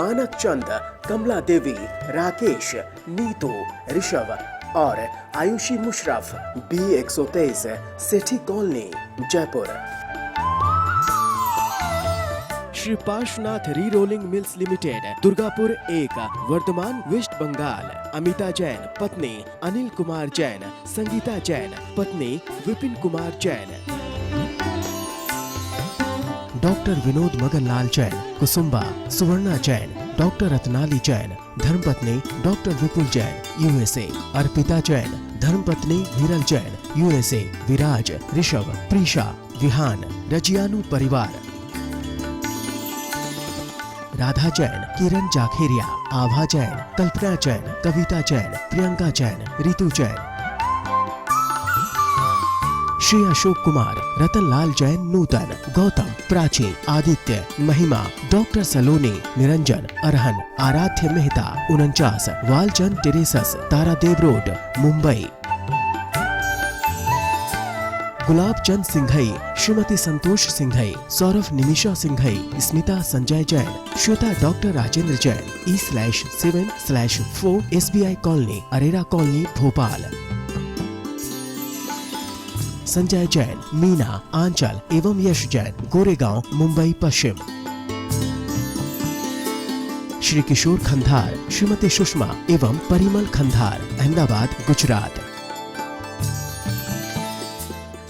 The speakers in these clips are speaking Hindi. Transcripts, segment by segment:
मानक चंद, कमला देवी, राकेश, नीतू, ऋषभ और Ayushi Musharraf, B123, Sethi colony, Jaipur. Shri Parshwanath re rolling mills limited, Durgapur 1, Bardhaman, West Bengal. Amita Jain, पत्नी अनिल कुमार जैन, संगीता जैन, पत्नी विपिन कुमार जैन। डॉक्टर विनोद मगनलाल जैन, कुसुम्बा, सुवर्णा जैन, डॉक्टर रत्नाली जैन, धर्मपत्नी डॉक्टर विपुल जैन, USA। अर्पिता जैन, धर्मपत्नी विरल जैन, USA। विराज, ऋषभ, प्रीशा, विहान, रजियानु परिवार। राधा जैन, किरण जाखेरिया, आभा जैन, कल्पना जैन, कविता जैन, प्रियंका जैन, रितु जैन। श्री अशोक कुमार, रतनलाल जैन, नूतन, गौतम, प्राची, आदित्य, महिमा, डॉक्टर सलोनी, Niranjan, Arhan, Aaradhya Mehta, 49, Walchand terraces, Tardeo road, Mumbai. Gulab Chand Singhai, Shrimati Santosh Singhai, Saurabh Nimisha Singhai, Smita Sanjay Jain, Shweta doctor Rajendra Jain, E/7/4 SBI colony, Arera colony, Bhopal. Sanjay Jain, Meena, Anchal एवं यश जैन, गोरेगांव, मुंबई पश्चिम। श्री किशोर खंधार, श्रीमती सुषमा एवं परिमल खंधार, अहमदाबाद, गुजरात।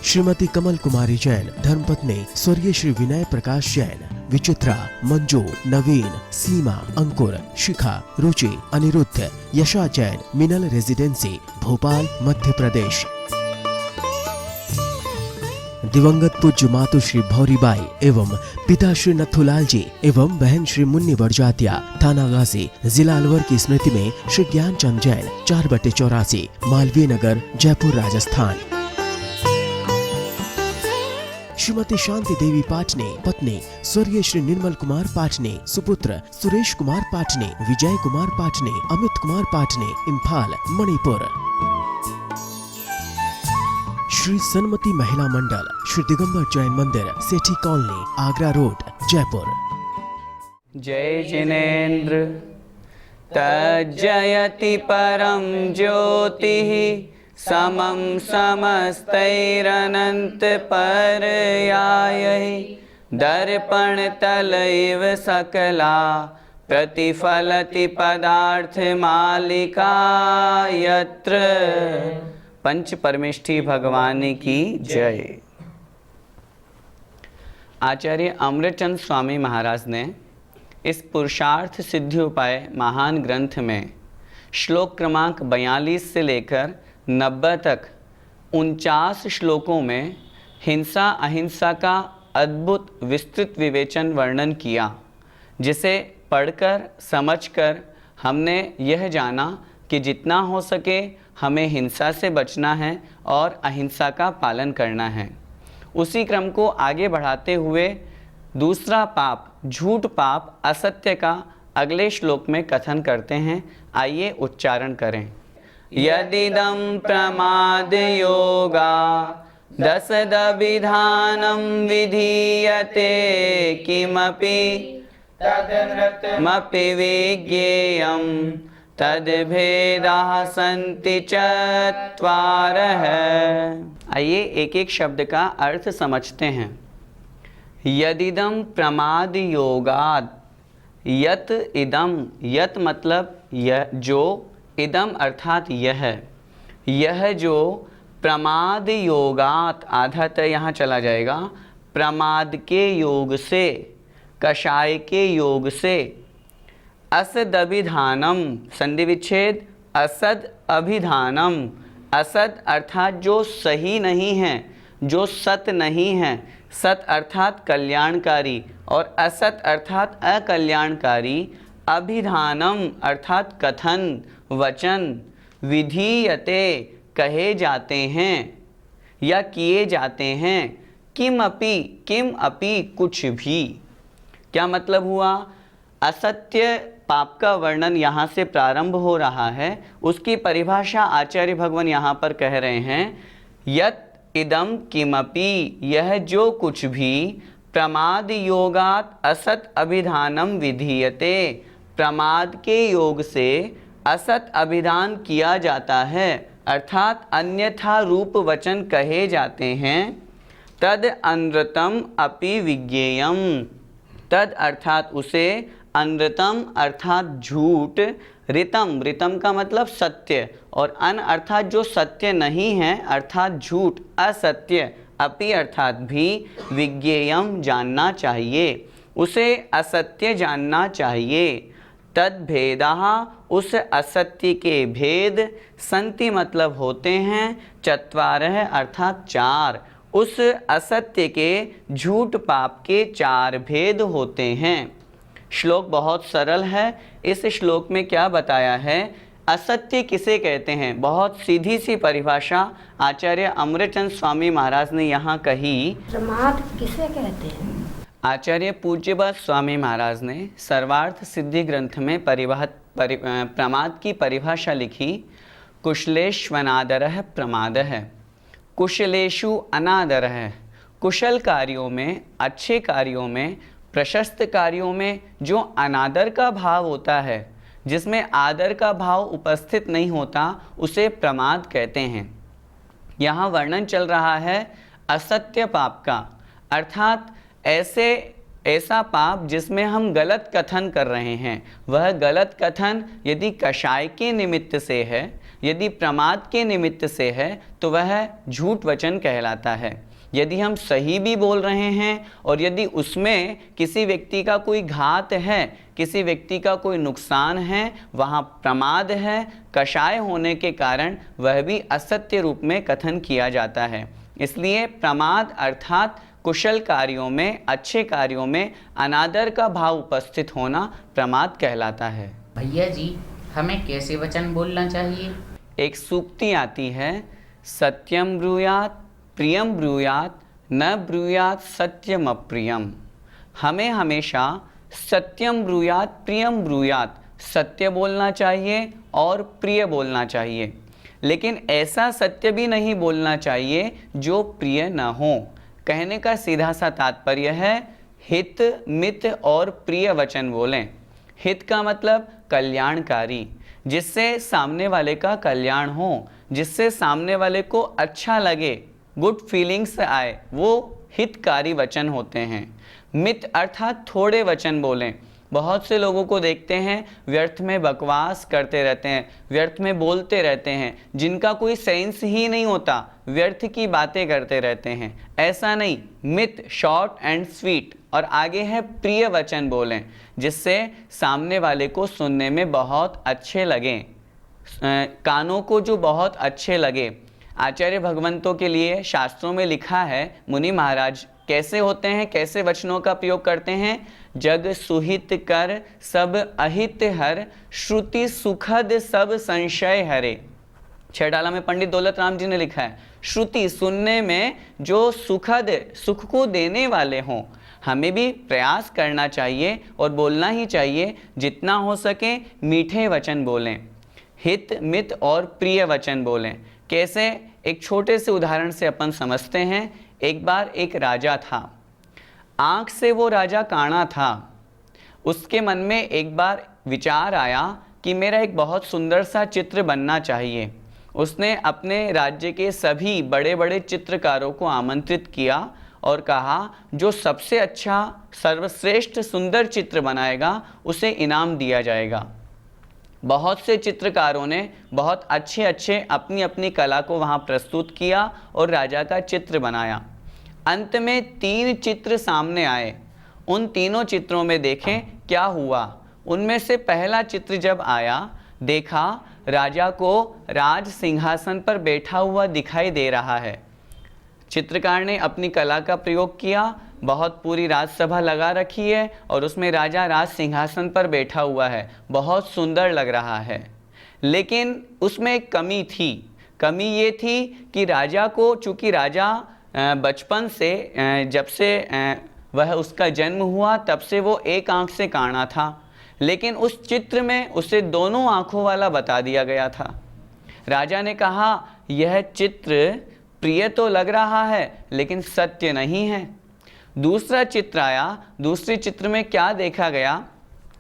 श्रीमती कमल कुमारी जैन, धर्मपत्नी स्वर्गीय श्री विनय प्रकाश जैन, विचित्रा, मंजू, नवीन, सीमा, अंकुर, शिखा, रुचि, अनिरुद्ध, यशा जैन, मिनल रेजिडेंसी, भोपाल, मध्य प्रदेश। दिवंगत पूज्य मातु श्री भौरीबाई एवं पिता श्री नथुलाल जी एवं बहन श्री मुन्नी बड़जातिया, थाना गाजी, जिला अलवर की स्मृति में श्री ज्ञानचंद जैन, 4/84, मालवीय नगर, जयपुर, राजस्थान। श्रीमती शांति देवी पाटने, पत्नी स्वर्गीय श्री निर्मल कुमार पाटने, सुपुत्र सुरेश कुमार पाटने, विजय कुमार पाटने, अमित कुमार पाटने, इम्फाल, मणिपुर। श्री सन्मति महिला मंडल, श्री दिगंबर जैन मंदिर, सेठी कॉलोनी, आगरा रोड, जयपुर। जय जिनेन्द्र तज्जयति परम ज्योतिः, समं समस्तैरनंत पर्यायैः, दर्पण तलैव सकला प्रतिफलति पदार्थ मालिका यत्र। पंच परमेष्ठी भगवान की जय। आचार्य अमृतचंद स्वामी महाराज ने इस पुरुषार्थ सिद्धि उपाय महान ग्रंथ में श्लोक क्रमांक 42 से लेकर 90 तक 49 श्लोकों में हिंसा अहिंसा का अद्भुत विस्तृत विवेचन वर्णन किया, जिसे पढ़कर समझकर हमने यह जाना कि जितना हो सके हमें हिंसा से बचना है और अहिंसा का पालन करना है। उसी क्रम को आगे बढ़ाते हुए दूसरा पाप, झूठ पाप, असत्य का अगले श्लोक में कथन करते हैं। आइए उच्चारण करें। यदिदं प्रमाद योगा दशदभिधानं विधीयते, किमपि तदनृतमपि विज्ञेयं तद्भेदाः सन्ति चत्वारः। आइए एक एक शब्द का अर्थ समझते हैं। यदिदं प्रमाद योगात्, यत इदम, यत मतलब यह जो, इदम अर्थात यह जो, प्रमाद योगात, आधा त यहाँ चला जाएगा, प्रमाद के योग से, कषाय के योग से, असद अभिधानम, संधि विच्छेद, असद अभिधानम, असद अर्थात जो सही नहीं है, जो सत नहीं है, सत अर्थात कल्याणकारी और असत अर्थात अकल्याणकारी, अभिधानम अर्थात कथन, वचन, विधीयते कहे जाते हैं या किए जाते हैं, किम अपि कुछ भी। क्या मतलब हुआ? असत्य पाप का वर्णन यहाँ से प्रारंभ हो रहा है, उसकी परिभाषा आचार्य भगवान यहाँ पर कह रहे हैं। यत इदम किमपि, यह जो कुछ भी, प्रमाद योगात असत अभिधानम विधीयते, प्रमाद के योग से, कषाय के योग से, असद अर्थात जो सही नहीं है, जो सत नहीं है, सत अर्थात कल्याणकारी और असत अर्थात अकल्याणकारी, अभिधानम अर्थात कथन, वचन, विधीयते कहे जाते हैं या किए जाते हैं, किम अपि कुछ भी। क्या मतलब हुआ? असत्य पाप का वर्णन यहाँ से प्रारंभ हो रहा है, उसकी परिभाषा आचार्य भगवान यहाँ पर कह रहे हैं। यत इदम किमपि, यह जो कुछ भी, प्रमाद योगात असत अभिधानम विधीयते, प्रमाद के योग से असत अभिधान किया जाता है, अर्थात अन्यथा रूप वचन कहे जाते हैं, तद अनृतम अपि विज्ञेयम। तद अर्थात उसे, अनृतम अर्थात झूठ, ऋतम, ऋतम का मतलब सत्य, और अन अर्थात जो सत्य नहीं है अर्थात झूठ, असत्य, अपि अर्थात भी, विज्ञेयम जानना चाहिए, उसे असत्य जानना चाहिए। तद भेदाः उस असत्य के भेद, संति मतलब होते हैं, चत्वारः अर्थात चार, उस असत्य के झूठ पाप के चार भेद होते हैं। श्लोक बहुत सरल है। इस श्लोक में क्या बताया है, असत्य किसे कहते हैं, बहुत सीधी सी परिभाषा आचार्य अमृतचंद स्वामी महाराज ने यहाँ कही। प्रमाद किसे कहते हैं? आचार्य पूज्यपाद स्वामी महाराज ने सर्वार्थ सिद्धि ग्रंथ में प्रमाद की परिभाषा लिखी। कुशलेष्वनादरः प्रमादः, कुशलेषु अनादरः, कुशल कार्यों में, अच्छे कार्यों में, प्रशस्त कार्यों में जो अनादर का भाव होता है, जिसमें आदर का भाव उपस्थित नहीं होता, उसे प्रमाद कहते हैं। यहाँ वर्णन चल रहा है असत्य पाप का, अर्थात ऐसा पाप जिसमें हम गलत कथन कर रहे हैं। वह गलत कथन यदि कषाय के निमित्त से है, यदि प्रमाद के निमित्त से है, तो वह झूठ वचन कहलाता है। यदि हम सही भी बोल रहे हैं और यदि उसमें किसी व्यक्ति का कोई घात है, किसी व्यक्ति का कोई नुकसान है, वहाँ प्रमाद है, कषाय होने के कारण वह भी असत्य रूप में कथन किया जाता है। इसलिए प्रमाद अर्थात कुशल कार्यों में, अच्छे कार्यों में अनादर का भाव उपस्थित होना प्रमाद कहलाता है। भैया जी, हमें कैसे वचन बोलना चाहिए? एक सूक्ति आती है, सत्यम ब्रूयात प्रियम ब्रूयात न ब्रूयात सत्यम अप्रियम। हमें हमेशा सत्यम ब्रूयात प्रियम ब्रूयात, सत्य बोलना चाहिए और प्रिय बोलना चाहिए, लेकिन ऐसा सत्य भी नहीं बोलना चाहिए जो प्रिय न हो। कहने का सीधा सा तात्पर्य है हित, मित और प्रिय वचन बोलें। हित का मतलब कल्याणकारी, जिससे सामने वाले का कल्याण हो, जिससे सामने वाले को अच्छा लगे, गुड फीलिंग्स आए, वो हितकारी वचन होते हैं। मित अर्थात थोड़े वचन बोलें। बहुत से लोगों को देखते हैं व्यर्थ में बकवास करते रहते हैं, व्यर्थ में बोलते रहते हैं, जिनका कोई सेंस ही नहीं होता, व्यर्थ की बातें करते रहते हैं। ऐसा नहीं, मित शॉर्ट एंड स्वीट, और आगे है प्रिय वचन बोलें, जिससे सामने वाले को सुनने में बहुत अच्छे लगें, कानों को जो बहुत अच्छे लगे। आचार्य भगवंतों के लिए शास्त्रों में लिखा है, मुनि महाराज कैसे होते हैं, कैसे वचनों का प्रयोग करते हैं। जग सुहित कर सब अहित हर, श्रुति सुखद सब संशय हरे। छेडाला में पंडित दौलत राम जी ने लिखा है, श्रुति सुनने में जो सुखद, सुख को देने वाले हों। हमें भी प्रयास करना चाहिए और बोलना ही चाहिए, जितना हो सके मीठे वचन बोलें, हित मित और प्रिय वचन बोलें। कैसे, एक छोटे से उदाहरण से अपन समझते हैं। एक बार एक राजा था, आँख से वो राजा काना था। उसके मन में एक बार विचार आया कि मेरा एक बहुत सुंदर सा चित्र बनना चाहिए। उसने अपने राज्य के सभी बड़े बड़े चित्रकारों को आमंत्रित किया और कहा, जो सबसे अच्छा सर्वश्रेष्ठ सुंदर चित्र बनाएगा उसे इनाम दिया जाएगा। बहुत से चित्रकारों ने बहुत अच्छे अच्छे अपनी अपनी कला को वहाँ प्रस्तुत किया और राजा का चित्र बनाया। अंत में 3 चित्र सामने आए। उन तीनों चित्रों में देखें क्या हुआ। उनमें से पहला चित्र जब आया, देखा राजा को राज सिंहासन पर बैठा हुआ दिखाई दे रहा है। चित्रकार ने अपनी कला का प्रयोग किया, बहुत पूरी राजसभा लगा रखी है और उसमें राजा राज सिंहासन पर बैठा हुआ है, बहुत सुंदर लग रहा है। लेकिन उसमें एक कमी थी। कमी ये थी कि राजा को, चूँकि राजा बचपन से, जब से वह उसका जन्म हुआ तब से वो एक आँख से काना था, लेकिन उस चित्र में उसे दोनों आँखों वाला बता दिया गया था। राजा ने कहा, यह चित्र प्रिय तो लग रहा है लेकिन सत्य नहीं है। दूसरा चित्र आया। दूसरे चित्र में क्या देखा गया,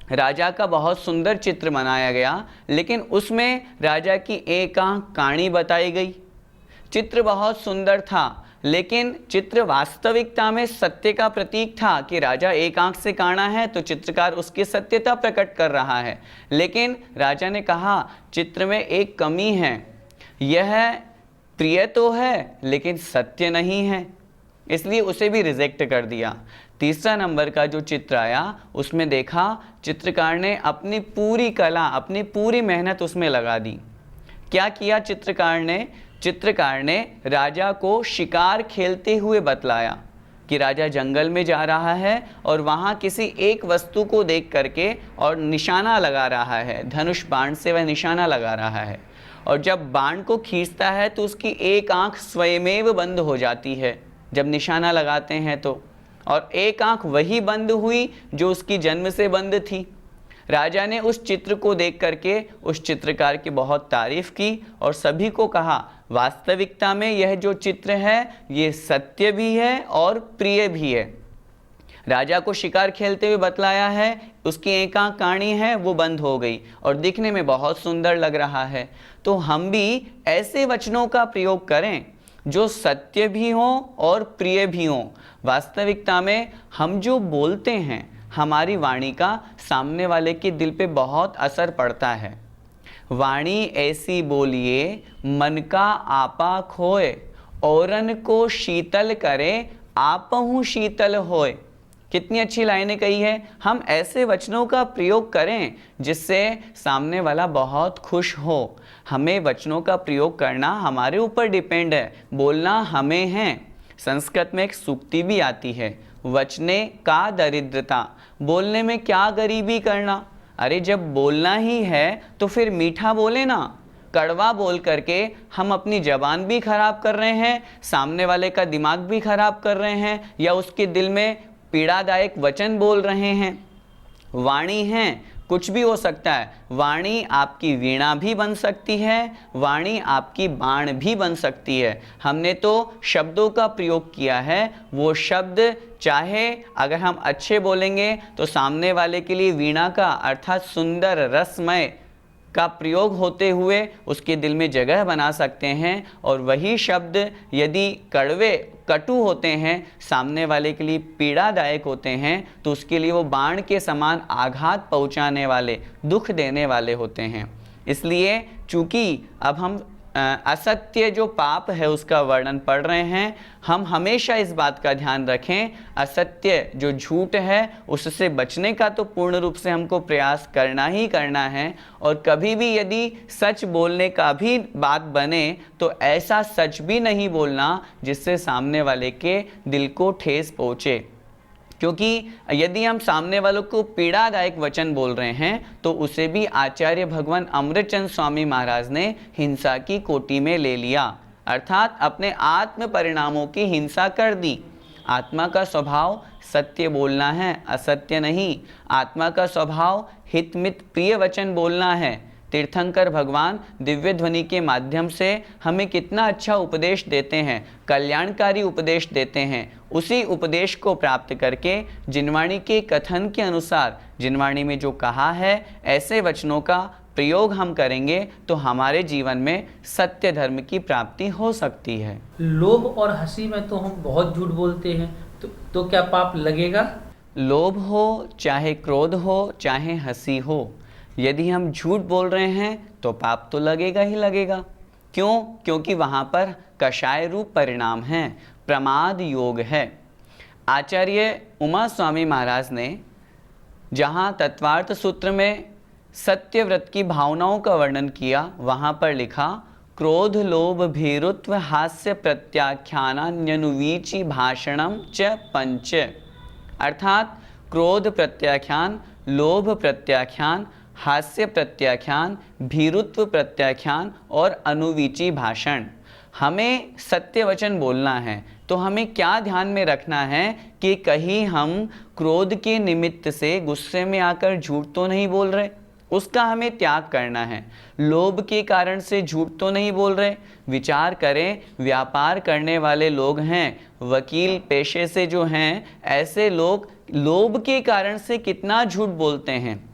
राजा का बहुत सुंदर चित्र बनाया गया, लेकिन उसमें राजा की एक आंख काणी बताई गई। चित्र बहुत सुंदर था, लेकिन चित्र वास्तविकता में सत्य का प्रतीक था कि राजा एक आंख से काणा है, तो चित्रकार उसकी सत्यता प्रकट कर रहा है। लेकिन राजा ने कहा चित्र में एक कमी है, यह प्रिय तो है लेकिन सत्य नहीं है, इसलिए उसे भी रिजेक्ट कर दिया। तीसरा नंबर का जो चित्र आया उसमें देखा चित्रकार ने अपनी पूरी कला, अपनी पूरी मेहनत उसमें लगा दी। क्या किया चित्रकार ने राजा को शिकार खेलते हुए बतलाया कि राजा जंगल में जा रहा है और वहाँ किसी एक वस्तु को देख करके और निशाना लगा रहा है, धनुष बाण से वह निशाना लगा रहा है, और जब बाण को खींचता है तो उसकी एक आंख स्वयमेव बंद हो जाती है जब निशाना लगाते हैं तो, और एक आंख वही बंद हुई जो उसकी जन्म से बंद थी। राजा ने उस चित्र को देख करके उस चित्रकार की बहुत तारीफ की और सभी को कहा वास्तविकता में यह जो चित्र है ये सत्य भी है और प्रिय भी है। राजा को शिकार खेलते हुए बतलाया है, उसकी एक आंख काणी है, वो बंद हो गई और दिखने में बहुत सुंदर लग रहा है। तो हम भी ऐसे वचनों का प्रयोग करें जो सत्य भी हों और प्रिय भी हों। वास्तविकता में हम जो बोलते हैं, हमारी वाणी का सामने वाले के दिल पे बहुत असर पड़ता है। वाणी ऐसी बोलिए मन का आपा खोए, औरन को शीतल करे आपहु शीतल होए। कितनी अच्छी लाइनें कही है। हम ऐसे वचनों का प्रयोग करें जिससे सामने वाला बहुत खुश हो। हमें वचनों का प्रयोग करना हमारे ऊपर डिपेंड है, बोलना हमें है। संस्कृत में एक सूक्ति भी आती है, वचने का दरिद्रता, बोलने में क्या गरीबी करना। अरे जब बोलना ही है तो फिर मीठा बोले ना। कड़वा बोल करके हम अपनी ज़बान भी खराब कर रहे हैं, सामने वाले का दिमाग भी खराब कर रहे हैं, या उसके दिल में पीड़ादायक वचन बोल रहे हैं। वाणी है, कुछ भी हो सकता है। वाणी आपकी वीणा भी बन सकती है, वाणी आपकी बाण भी बन सकती है। हमने तो शब्दों का प्रयोग किया है, वो शब्द चाहे अगर हम अच्छे बोलेंगे तो सामने वाले के लिए वीणा का अर्थात सुंदर रसमय का प्रयोग होते हुए उसके दिल में जगह बना सकते हैं, और वही शब्द यदि कड़वे कटु होते हैं, सामने वाले के लिए पीड़ादायक होते हैं, तो उसके लिए वो बाण के समान आघात पहुंचाने वाले, दुख देने वाले होते हैं। इसलिए चूंकि अब हम असत्य जो पाप है उसका वर्णन पढ़ रहे हैं, हम हमेशा इस बात का ध्यान रखें, असत्य जो झूठ है उससे बचने का तो पूर्ण रूप से हमको प्रयास करना ही करना है। और कभी भी यदि सच बोलने का भी बात बने तो ऐसा सच भी नहीं बोलना जिससे सामने वाले के दिल को ठेस पहुँचे। क्योंकि यदि हम सामने वालों को पीड़ादायक वचन बोल रहे हैं तो उसे भी आचार्य भगवान अमृतचंद स्वामी महाराज ने हिंसा की कोटि में ले लिया, अर्थात अपने आत्म परिणामों की हिंसा कर दी। आत्मा का स्वभाव सत्य बोलना है, असत्य नहीं। आत्मा का स्वभाव हितमित प्रिय वचन बोलना है। तीर्थंकर भगवान दिव्य ध्वनि के माध्यम से हमें कितना अच्छा उपदेश देते हैं, कल्याणकारी उपदेश देते हैं। उसी उपदेश को प्राप्त करके जिनवाणी के कथन के अनुसार, जिनवाणी में जो कहा है ऐसे वचनों का प्रयोग हम करेंगे तो हमारे जीवन में सत्य धर्म की प्राप्ति हो सकती है। लोभ और हंसी में तो हम बहुत झूठ बोलते हैं, तो क्या पाप लगेगा? लोभ हो, चाहे क्रोध हो, चाहे हंसी हो, यदि हम झूठ बोल रहे हैं तो पाप तो लगेगा ही लगेगा। क्यों? क्योंकि वहाँ पर कषाय रूप परिणाम है, प्रमाद योग है। आचार्य उमा स्वामी महाराज ने जहाँ तत्वार्थ सूत्र में सत्य व्रत की भावनाओं का वर्णन किया, वहाँ पर लिखा क्रोध लोभ भीरुत्व हास्य प्रत्याख्यानान्यनुवीचि भाषणम च पंच, अर्थात क्रोध प्रत्याख्यान, लोभ प्रत्याख्यान, हास्य प्रत्याख्यान, भीरुत्व प्रत्याख्यान और अनुवीची भाषण। हमें सत्य वचन बोलना है तो हमें क्या ध्यान में रखना है कि कहीं हम क्रोध के निमित्त से गुस्से में आकर झूठ तो नहीं बोल रहे, उसका हमें त्याग करना है। लोभ के कारण से झूठ तो नहीं बोल रहे। विचार करें, व्यापार करने वाले लोग हैं, वकील पेशे से जो हैं, ऐसे लोग लोभ के कारण से कितना झूठ बोलते हैं।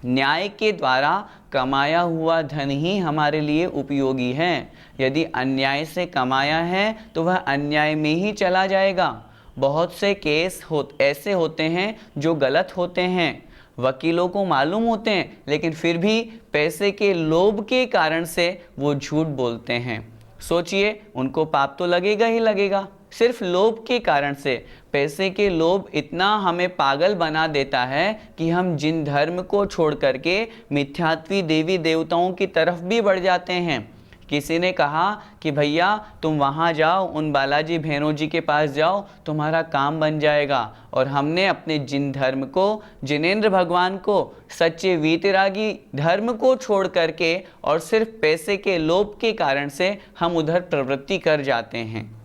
न्याय के द्वारा कमाया हुआ धन ही हमारे लिए उपयोगी है। यदि अन्याय से कमाया है तो वह अन्याय में ही चला जाएगा। बहुत से केस ऐसे होते हैं जो गलत होते हैं, वकीलों को मालूम होते हैं, लेकिन फिर भी पैसे के लोभ के कारण से वो झूठ बोलते हैं। सोचिए, उनको पाप तो लगेगा ही लगेगा। सिर्फ लोभ के कारण से, पैसे के लोभ इतना हमें पागल बना देता है कि हम जिन धर्म को छोड़ करके मिथ्यात्वी देवी देवताओं की तरफ भी बढ़ जाते हैं। किसी ने कहा कि भैया तुम वहाँ जाओ, उन बालाजी भैरव जी के पास जाओ, तुम्हारा काम बन जाएगा। और हमने अपने जिन धर्म को, जिनेंद्र भगवान को, सच्चे वीतरागी धर्म को छोड़ करके और सिर्फ पैसे के लोभ के कारण से हम उधर प्रवृत्ति कर जाते हैं,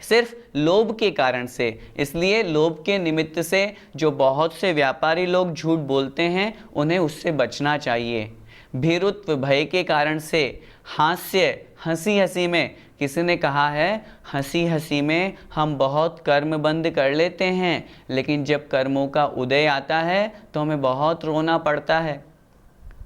सिर्फ लोभ के कारण से। इसलिए लोभ के निमित्त से जो बहुत से व्यापारी लोग झूठ बोलते हैं, उन्हें उससे बचना चाहिए। भीरुत्व भय के कारण से, हास्य, हंसी हंसी में, किसी ने कहा है हंसी हंसी में हम बहुत कर्म बंद कर लेते हैं, लेकिन जब कर्मों का उदय आता है तो हमें बहुत रोना पड़ता है।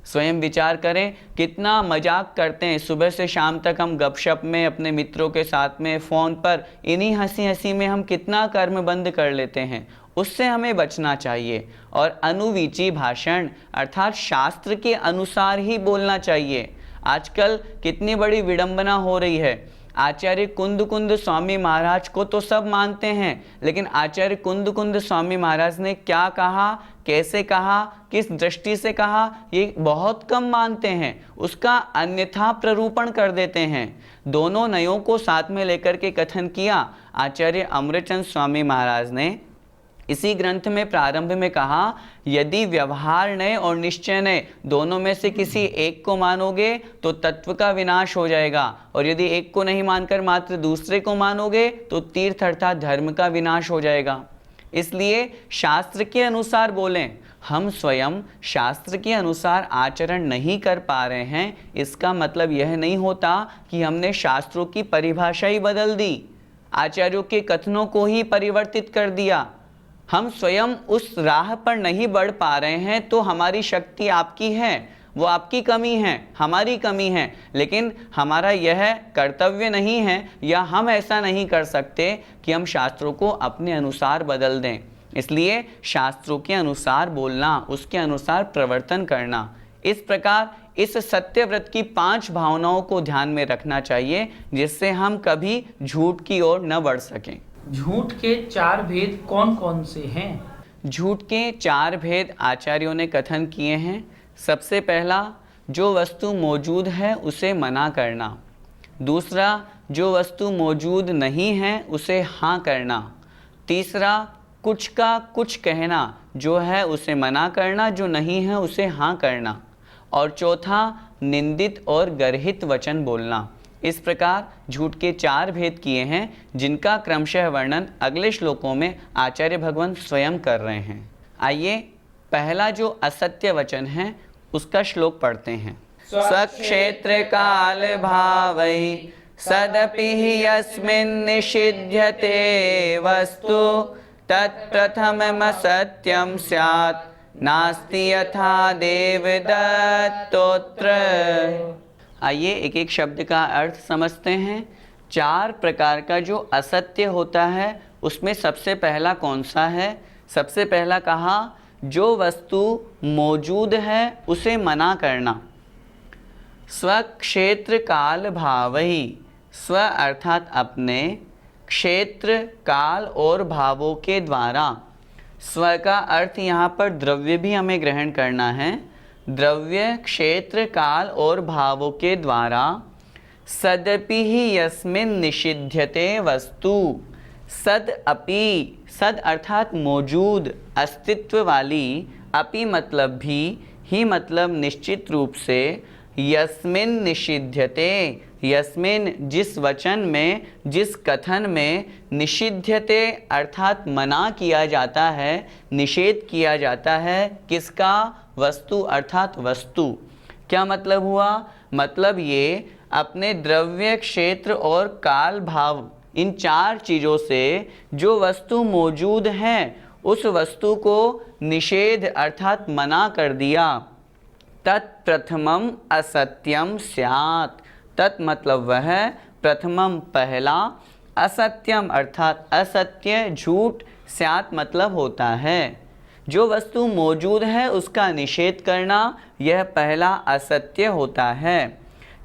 स्वयं विचार करें, कितना मजाक करते हैं, सुबह से शाम तक हम गपशप में, अपने मित्रों के साथ में, फ़ोन पर, इन्हीं हंसी हंसी में हम कितना कर्म बंद कर लेते हैं। उससे हमें बचना चाहिए और अनुविची भाषण अर्थात शास्त्र के अनुसार ही बोलना चाहिए। आजकल कितनी बड़ी विडंबना हो रही है। आचार्य कुंद स्वामी महाराज को तो सब मानते हैं, लेकिन आचार्य कुंद स्वामी महाराज ने क्या कहा, कैसे कहा, किस दृष्टि से कहा, ये बहुत कम मानते हैं। उसका अन्यथा प्ररूपण कर देते हैं। दोनों नयों को साथ में लेकर के कथन किया। आचार्य अमृतचंद स्वामी महाराज ने इसी ग्रंथ में प्रारंभ में कहा, यदि व्यवहार नय और निश्चय नय दोनों में से किसी एक को मानोगे तो तत्व का विनाश हो जाएगा, और यदि एक को नहीं मानकर मात्र दूसरे को मानोगे तो तीर्थ अर्थात धर्म का विनाश हो जाएगा। इसलिए शास्त्र के अनुसार बोलें। हम स्वयं शास्त्र के अनुसार आचरण नहीं कर पा रहे हैं, इसका मतलब यह नहीं होता कि हमने शास्त्रों की परिभाषा ही बदल दी, आचार्यों के कथनों को ही परिवर्तित कर दिया। हम स्वयं उस राह पर नहीं बढ़ पा रहे हैं तो हमारी शक्ति आपकी है, वो आपकी कमी है, हमारी कमी है, लेकिन हमारा यह कर्तव्य नहीं है या हम ऐसा नहीं कर सकते कि हम शास्त्रों को अपने अनुसार बदल दें। इसलिए शास्त्रों के अनुसार बोलना, उसके अनुसार प्रवर्तन करना। इस प्रकार इस सत्यव्रत की 5 भावनाओं को ध्यान में रखना चाहिए, जिससे हम कभी झूठ की ओर न बढ़ सकें। झूठ के 4 भेद कौन कौन से हैं? झूठ के 4 भेद आचार्यों ने कथन किए हैं। सबसे पहला, जो वस्तु मौजूद है उसे मना करना। दूसरा, जो वस्तु मौजूद नहीं है उसे हाँ करना। तीसरा, कुछ का कुछ कहना, जो है उसे मना करना, जो नहीं है उसे हाँ करना। और चौथा, निंदित और गर्हित वचन बोलना। इस प्रकार झूठ के 4 भेद किए हैं, जिनका क्रमशः वर्णन अगले श्लोकों में आचार्य भगवान स्वयं कर रहे हैं। आइए पहला जो असत्य वचन है उसका श्लोक पढ़ते हैं। स्वक्षेत्र काल भावै सदपि यस्मिन् निषिध्यते वस्तु तत्प्रथमम् असत्यं स्यात् नास्ति यथा देवदत्तोत्र। आइए एक एक शब्द का अर्थ समझते हैं। 4 प्रकार का जो असत्य होता है उसमें सबसे पहला कौन सा है? सबसे पहला कहा, जो वस्तु मौजूद है उसे मना करना। स्वक्षेत्र काल भावहि, स्व अर्थात अपने, क्षेत्र काल और भावों के द्वारा। स्व का अर्थ यहाँ पर द्रव्य भी हमें ग्रहण करना है। द्रव्य, क्षेत्र, काल और भावों के द्वारा। सदपि ही यस्मिन् निषिध्यते वस्तु, सद अपि, सद अर्थात मौजूद, अस्तित्व वाली, अपि मतलब भी, ही मतलब निश्चित रूप से, यस्मिन् निषिध्यते, यस्मिन् जिस वचन में, जिस कथन में, निषिध्यते अर्थात मना किया जाता है, निषेध किया जाता है। किसका? वस्तु अर्थात वस्तु। क्या मतलब हुआ? मतलब ये अपने द्रव्य, क्षेत्र और काल भाव, इन 4 चीज़ों से जो वस्तु मौजूद है उस वस्तु को निषेध अर्थात मना कर दिया। तत्प्रथमम असत्यम स्यात्। तत् मतलब वह, प्रथमम पहला, असत्यम अर्थात असत्य झूठ, स्यात् मतलब होता है। जो वस्तु मौजूद है उसका निषेध करना, यह पहला असत्य होता है।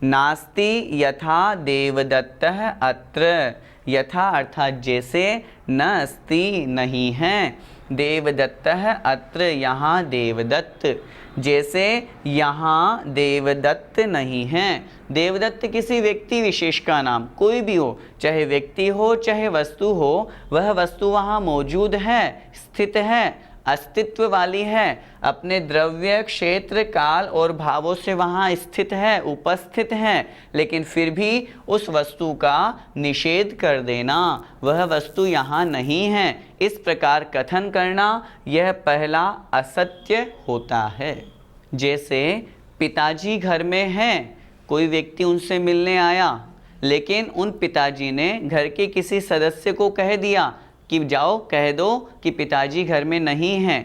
नास्ति यथा देवदत्तः अत्र। यथा अर्थात जैसे, न अस्ति नहीं है, देवदत्तः अत्र यहाँ देवदत्त, जैसे यहाँ देवदत्त नहीं है। देवदत्त किसी व्यक्ति विशेष का नाम, कोई भी हो, चाहे व्यक्ति हो चाहे वस्तु हो, वह वस्तु वहाँ मौजूद है, स्थित है, अस्तित्व वाली है, अपने द्रव्य क्षेत्र काल और भावों से वहाँ स्थित है, उपस्थित है, लेकिन फिर भी उस वस्तु का निषेध कर देना, वह वस्तु यहाँ नहीं है, इस प्रकार कथन करना, यह पहला असत्य होता है। जैसे पिताजी घर में हैं, कोई व्यक्ति उनसे मिलने आया, लेकिन उन पिताजी ने घर के किसी सदस्य को कह दिया कि जाओ कह दो कि पिताजी घर में नहीं हैं,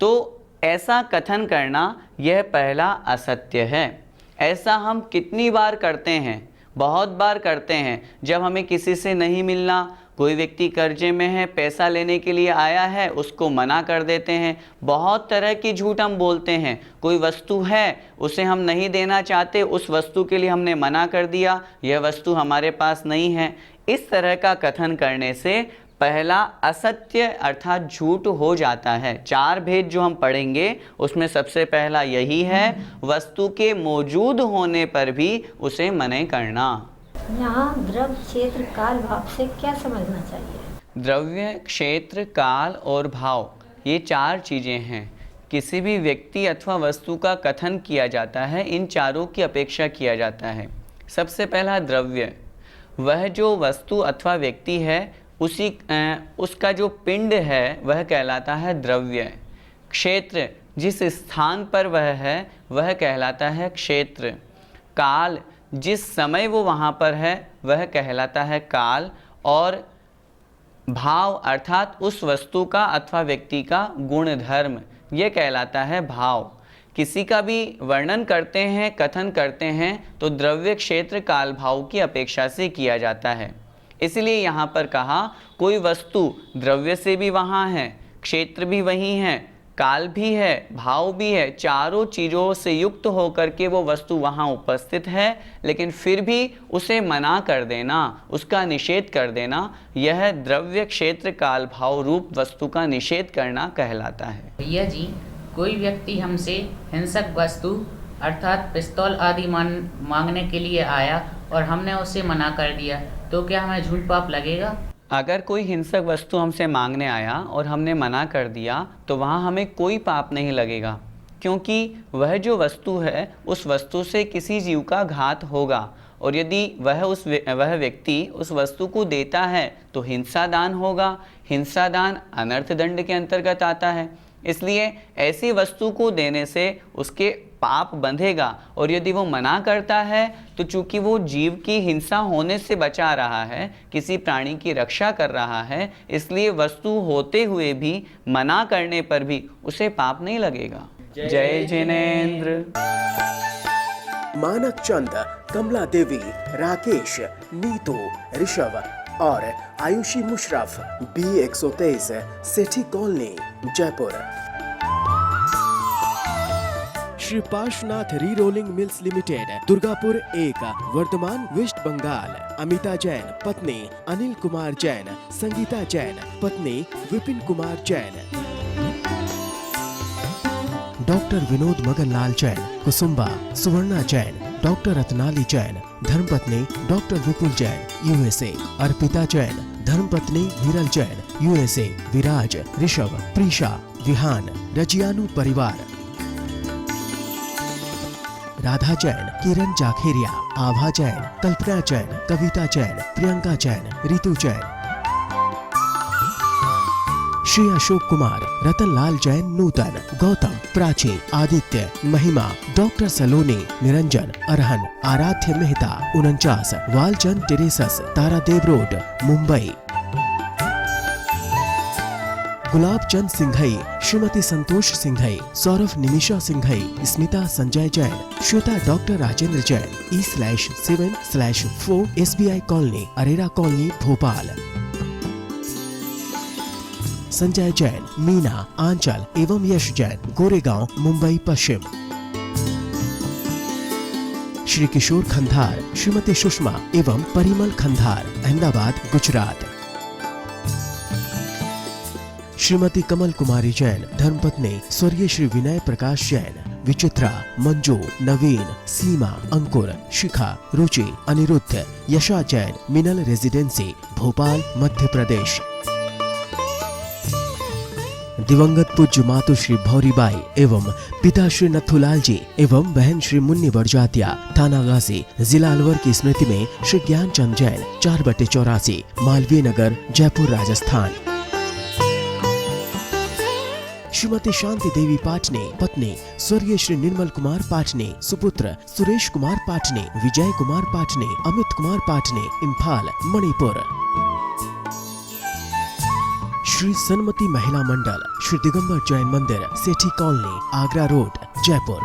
तो ऐसा कथन करना यह पहला असत्य है। ऐसा हम कितनी बार करते हैं, बहुत बार करते हैं। जब हमें किसी से नहीं मिलना, कोई व्यक्ति कर्जे में है, पैसा लेने के लिए आया है, उसको मना कर देते हैं। बहुत तरह की झूठ हम बोलते हैं। कोई वस्तु है, उसे हम नहीं देना चाहते, उस वस्तु के लिए हमने मना कर दिया, यह वस्तु हमारे पास नहीं है। इस तरह का कथन करने से पहला असत्य अर्थात झूठ हो जाता है। चार भेद जो हम पढ़ेंगे उसमें सबसे पहला यही है, वस्तु के मौजूद होने पर भी उसे मना करना। यहाँ द्रव्य क्षेत्र काल भाव से क्या समझना चाहिए? द्रव्य क्षेत्र काल और भाव, ये चार चीज़ें हैं। किसी भी व्यक्ति अथवा वस्तु का कथन किया जाता है, इन चारों की अपेक्षा किया जाता है। सबसे पहला द्रव्य, वह जो वस्तु अथवा व्यक्ति है उसका जो पिंड है वह कहलाता है द्रव्य। क्षेत्र, जिस स्थान पर वह है वह कहलाता है क्षेत्र। काल, जिस समय वो वहाँ पर है वह कहलाता है काल। और भाव अर्थात उस वस्तु का अथवा व्यक्ति का गुण धर्म, यह कहलाता है भाव। किसी का भी वर्णन करते हैं, कथन करते हैं, तो द्रव्य क्षेत्र काल भाव की अपेक्षा से किया जाता है। इसलिए यहाँ पर कहा, कोई वस्तु द्रव्य से भी वहाँ है, क्षेत्र भी वही है, काल भी है, भाव भी है, चारों चीज़ों से युक्त होकर के वो वस्तु वहाँ उपस्थित है, लेकिन फिर भी उसे मना कर देना, उसका निषेध कर देना, यह द्रव्य क्षेत्र काल भाव रूप वस्तु का निषेध करना कहलाता है। भैया जी, कोई व्यक्ति हमसे हिंसक वस्तु अर्थात पिस्तौल आदि मांगने के लिए आया और हमने उसे मना कर दिया, तो क्या हमें झूठ पाप लगेगा? अगर कोई हिंसक वस्तु हमसे मांगने आया और हमने मना कर दिया तो वहाँ हमें कोई पाप नहीं लगेगा, क्योंकि वह जो वस्तु है उस वस्तु से किसी जीव का घात होगा। और यदि वह व्यक्ति उस वस्तु को देता है तो हिंसा दान होगा। हिंसा दान अनर्थ दंड के अंतर्गत आता है। इसलिए ऐसी वस्तु को देने से उसके पाप बंधेगा। और यदि वो मना करता है तो चूंकि वो जीव की हिंसा होने से बचा रहा है, किसी प्राणी की रक्षा कर रहा है, इसलिए वस्तु होते हुए भी मना करने पर भी उसे पाप नहीं लगेगा। जय जिनेंद्र। मानक चंद, कमला देवी, राकेश, नीतू, ऋषभ और Ayushi Musharraf, B123 Sethi colony, Jaipur. Shri Parshwanath re rolling mills limited, Durgapur 1, Bardhaman, West Bengal. Amita Jain पत्नी अनिल कुमार जैन, संगीता जैन पत्नी विपिन कुमार जैन। डॉक्टर विनोद मगनलाल जैन, कुसुम्बा, सुवर्णा जैन, डॉक्टर रत्नाली जैन, धर्मपत्नी डॉक्टर विपुल जैन, USA। अर्पिता जैन, धर्मपत्नी विरल जैन, USA। विराज, ऋषभ, प्रीशा, विहान, रजियानु परिवार। राधा जैन, किरण जाखेरिया, आभा जैन, कल्पना जैन, कविता जैन, प्रियंका जैन, रितु जैन। श्री अशोक कुमार, रतनलाल जैन, नूतन, गौतम, प्राची, आदित्य, महिमा, डॉक्टर सलोनी, Niranjan, Arhan, Aaradhya Mehta, 49, Walchand terraces, Tardeo road, Mumbai. Gulab Chand Singhai, Shrimati Santosh Singhai, Saurabh Nimisha Singhai, Smita Sanjay Jain, Shweta doctor Rajendra Jain, E/7/4 SBI colony, Arera colony, Bhopal. Sanjay Jain, Meena, Anchal एवं यश जैन, गोरेगांव, मुंबई पश्चिम। श्री किशोर खंधार, श्रीमती सुषमा एवं परिमल खंधार, अहमदाबाद, गुजरात। श्रीमती कमल कुमारी जैन, धर्मपत्नी स्वर्गीय श्री विनय प्रकाश जैन, विचित्रा, मंजू, नवीन, सीमा, अंकुर, शिखा, रुचि, अनिरुद्ध, यशा जैन, मिनल रेजिडेंसी, भोपाल, मध्य प्रदेश। दिवंगत पूज्य मातु श्री भौरीबाई एवं पिता श्री नथुलाल जी एवं बहन श्री मुन्नी बड़जातिया, थाना गाजी, जिला अलवर की स्मृति में श्री ज्ञानचंद जैन, 4/84, मालवीय नगर, जयपुर, राजस्थान। श्रीमती शांति देवी पाटने, पत्नी स्वर्गीय श्री निर्मल कुमार पाटने, सुपुत्र सुरेश कुमार पाटने, विजय कुमार पाटने, अमित कुमार पाटने, इम्फाल, मणिपुर। श्री सन्मति महिला मंडल, श्री दिगंबर जैन मंदिर, सेठी कॉलोनी, आगरा रोड, जयपुर।